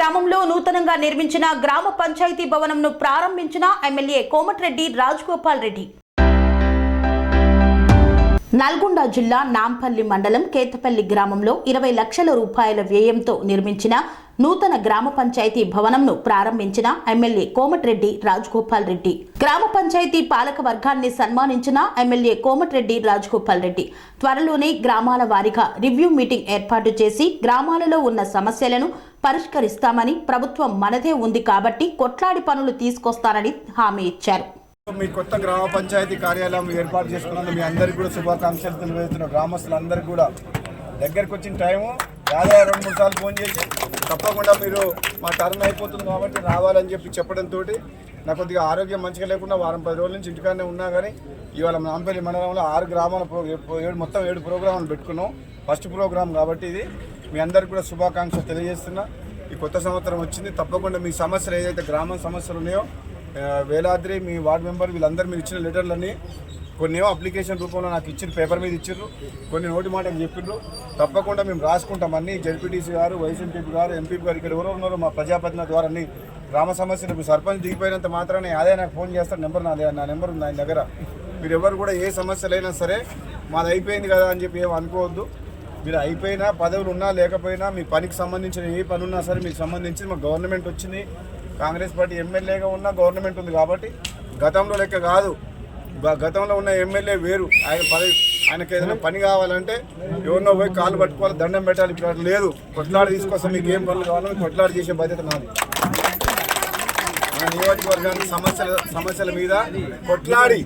గ్రామంలో నూతనంగా నిర్మించిన గ్రామ పంచాయతీ భవనంను ప్రారంభించిన ఎమ్మెల్యే కోమటిరెడ్డి రాజగోపాల్ రెడ్డి. నల్గొండ జిల్లా నాంపల్లి మండలం కేతపల్లి గ్రామంలో 20 లక్షల రూపాయల వ్యయంతో నిర్మించిన నూతన గ్రామ పంచాయతీ భవనంను ప్రారంభించిన ఎమ్మెల్యే కోమటిరెడ్డి రాజగోపాల్ రెడ్డి. గ్రామ పంచాయతీ పాలక వర్గాన్ని సన్మానించిన ఎమ్మెల్యే కోమటిరెడ్డి రాజగోపాల్ రెడ్డి త్వరలోనే గ్రామాల వారీగా రివ్యూ మీటింగ్ ఏర్పాటు చేసి గ్రామాలలో ఉన్న సమస్యలను పరిష్కరిస్తామని, ప్రభుత్వం మనదే ఉంది కాబట్టి కొట్లాడి పనులు తీసుకొస్తానని హామీ ఇచ్చారు. మీ కొత్త గ్రామ పంచాయతీ కార్యాలయం ఏర్పాటు చేసుకున్నందుకు మీ అందరికీ కూడా శుభాకాంక్షలు తెలియజేస్తున్న గ్రామస్తులందరికీ కూడా దగ్గరకు వచ్చిన టైము దాదాపు 2-3 సార్లు ఫోన్ చేసి తప్పకుండా మీరు మా టర్న్ అయిపోతుంది కాబట్టి రావాలని చెప్పడంతో నాకు కొద్దిగా ఆరోగ్యం మంచిగా లేకుండా 10 రోజుల నుంచి ఇంటికాడనే ఉన్నా కానీ ఇవాళ నాంపల్లి మండలంలో 6 గ్రామాల మొత్తం 7 ప్రోగ్రాములు పెట్టుకున్నాం. ఫస్ట్ ప్రోగ్రాం కాబట్టి ఇది మీ అందరికీ కూడా శుభాకాంక్షలు తెలియజేస్తున్నా. ఈ కొత్త సంవత్సరం వచ్చింది, తప్పకుండా మీ సమస్యలు ఏదైతే గ్రామ సమస్యలు ఉన్నాయో వేలాద్రి మీ వార్డు మెంబర్ వీళ్ళందరూ మీరు ఇచ్చిన లెటర్లన్నీ కొన్ని అప్లికేషన్ రూపంలో నాకు ఇచ్చిన పేపర్ మీద ఇచ్చారు, కొన్ని నోటి మాటలు చెప్పిండ్రు. తప్పకుండా మేము రాసుకుంటాం. అన్ని జడ్పీటీసీ గారు, వైస్ ఎంపీ గారు, ఎంపీ గారు ఇక్కడ ఎవరో ఉన్నారో మా ప్రజాప్రతినిధుల ద్వారా అన్ని గ్రామ సమస్యలు సర్పంచ్ దిగిపోయినంత మాత్రాన్ని అదే నాకు ఫోన్ చేస్తారు. నెంబర్ నా నెంబర్ ఉంది ఆయన దగ్గర. మీరు ఎవరు కూడా ఏ సమస్యలైనా సరే మాది అయిపోయింది కదా అని చెప్పి ఏమి అనుకోవద్దు. మీరు అయిపోయినా, పదవులు ఉన్నా లేకపోయినా, మీ పనికి సంబంధించిన ఏ పని ఉన్నా సరే మీకు సంబంధించి మా గవర్నమెంట్ వచ్చింది, కాంగ్రెస్ పార్టీ ఎమ్మెల్యేగా ఉన్న గవర్నమెంట్ ఉంది కాబట్టి గతంలో లెక్క కాదు. గతంలో ఉన్న ఎమ్మెల్యే వేరు. ఆయనకి ఏదైనా పని కావాలంటే ఎవరినో పోయి కాళ్ళు పట్టుకోవాలి, దండం పెట్టాలి. ఇప్పుడు అట్లా లేదు. కొట్లాడి తీసుకొస్తాం. మీకు ఏం పనులు కావాలో కొట్లాడి చేసే బాధ్యత నాది. మన నియోజకవర్గానికి సమస్యల మీద కొట్లాడి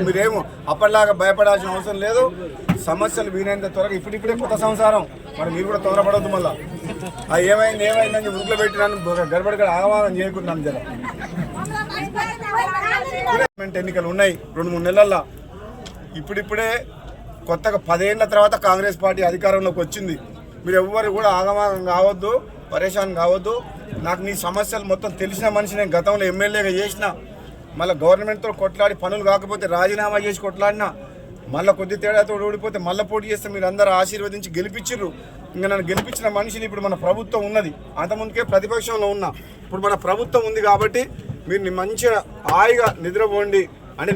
మీరేమో అప్పటిలాగా భయపడాల్సిన అవసరం లేదు. సమస్యలు వీలైనంత త్వరగా ఇప్పుడిప్పుడే కొత్త సంసారం, మరి మీరు కూడా తొందరపడవద్దు. మళ్ళీ ఏమైందని ఉరుకులో పెట్టినాను గడబడిగా ఆగమాగం చేయకుంటున్నాను. జర ఎన్నికలు ఉన్నాయి 2-3 నెలల్లో. ఇప్పుడిప్పుడే కొత్తగా 10 ఏళ్ల తర్వాత కాంగ్రెస్ పార్టీ అధికారంలోకి వచ్చింది. మీరు ఎవ్వరు కూడా ఆగమాగం కావద్దు, పరేషాన్ కావద్దు. నాకు నీ సమస్యలు మొత్తం తెలిసిన మనిషి, నేను గతంలో ఎమ్మెల్యేగా చేసిన, మళ్ళీ గవర్నమెంట్తో కొట్లాడి పనులు కాకపోతే రాజీనామా చేసి కొట్లాడినా, మళ్ళీ కొద్ది తేడాతో ఓడిపోతే మళ్ళీ పోటీ చేస్తే మీరు అందరూ ఆశీర్వదించి గెలిపించారు. ఇంకా నన్ను గెలిపించిన మనిషిని ఇప్పుడు మన ప్రభుత్వం ఉన్నది. అంతకుముందుకే ప్రతిపక్షంలో ఉన్నా, ఇప్పుడు మన ప్రభుత్వం ఉంది కాబట్టి మీరు మంచిగా హాయిగా నిద్రపోండి. అంటే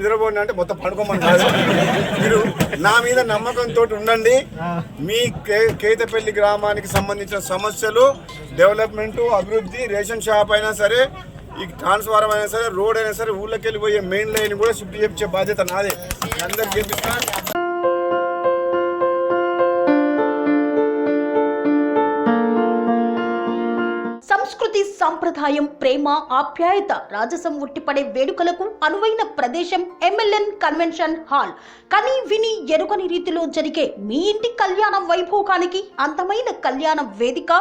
మొత్తం పడుకోమని కాదు, మీరు నా మీద నమ్మకంతో ఉండండి. మీ కేతపల్లి గ్రామానికి సంబంధించిన సమస్యలు, డెవలప్మెంటు, అభివృద్ధి, రేషన్ షాప్ అయినా సరే, ఈ ట్రాన్స్ఫార్మర్ అయినా సరే, రోడ్ అయినా సరే, ఊళ్ళకి వెళ్ళిపోయే మెయిన్ లైన్ కూడా షిఫ్ట్ చేయించే బాధ్యత నాదే. అందరికి చేపిస్తాను. సంస్కృతి, సంప్రదాయం, ప్రేమ, ఆప్యాయత, రాజసం ఉట్టిపడే వేడుకలకు అనువైన ప్రదేశం ఎంఎల్ఎన్ కన్వెన్షన్ హాల్. కని విని ఎరుగని రీతిలో జరిగే మీ ఇంటి కళ్యాణ వైభోగానికి అందమైన కళ్యాణ వేదిక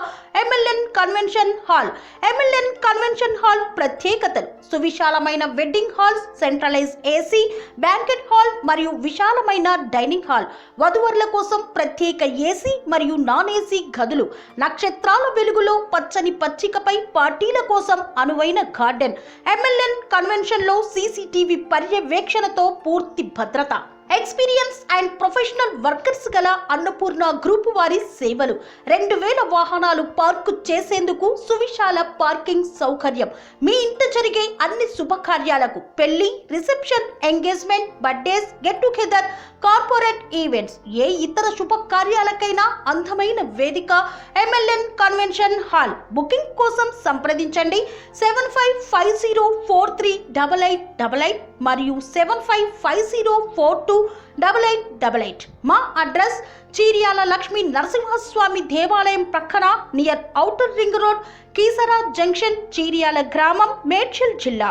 MLN convention hall. MLN convention hall ప్రత్యేకతలు: సువిశాలమైన wedding halls, centralise AC banquet hall మరియు విశాలమైన డైనింగ్ హాల్, వధువరుల కోసం ప్రత్యేక ఏసీ మరియు నాన్ ఏసీ గదులు, నక్షత్రాల వెలుగులో పచ్చని పచ్చికపై పార్టీల కోసం అనువైన గార్డెన్. ఎంఎల్ఎన్ కన్వెన్షన్ లో సీసీటీవీ పర్యవేక్షణతో పూర్తి భద్రత. ఎక్స్పీరియన్స్ అండ్ ప్రొఫెషనల్ వర్కర్స్ గల అన్నపూర్ణ గ్రూప్ వారి సేవలు. 2000 వాహనాలు పార్కు చేసేందుకు సువిశాల పార్కింగ్ సౌకర్యం. మీ ఇంట జరిగే అన్ని శుభకార్యాలకు, పెళ్లి, reception, engagement, birthdays, get together, corporate events, ఏ ఇతర శుభకార్యాలకైనా అందమైన వేదిక ఎంఎల్ఎన్ కన్వెన్షన్ హాల్. బుకింగ్ కోసం సంప్రదించండి 7550438888 మరియు 7550428888. మా అడ్రస్ చీర్యాల లక్ష్మీ నరసింహస్వామి దేవాలయం ప్రక్కన, near outer ring road, Keesara junction, Cheeryal గ్రామం, మేడ్చల్ జిల్లా.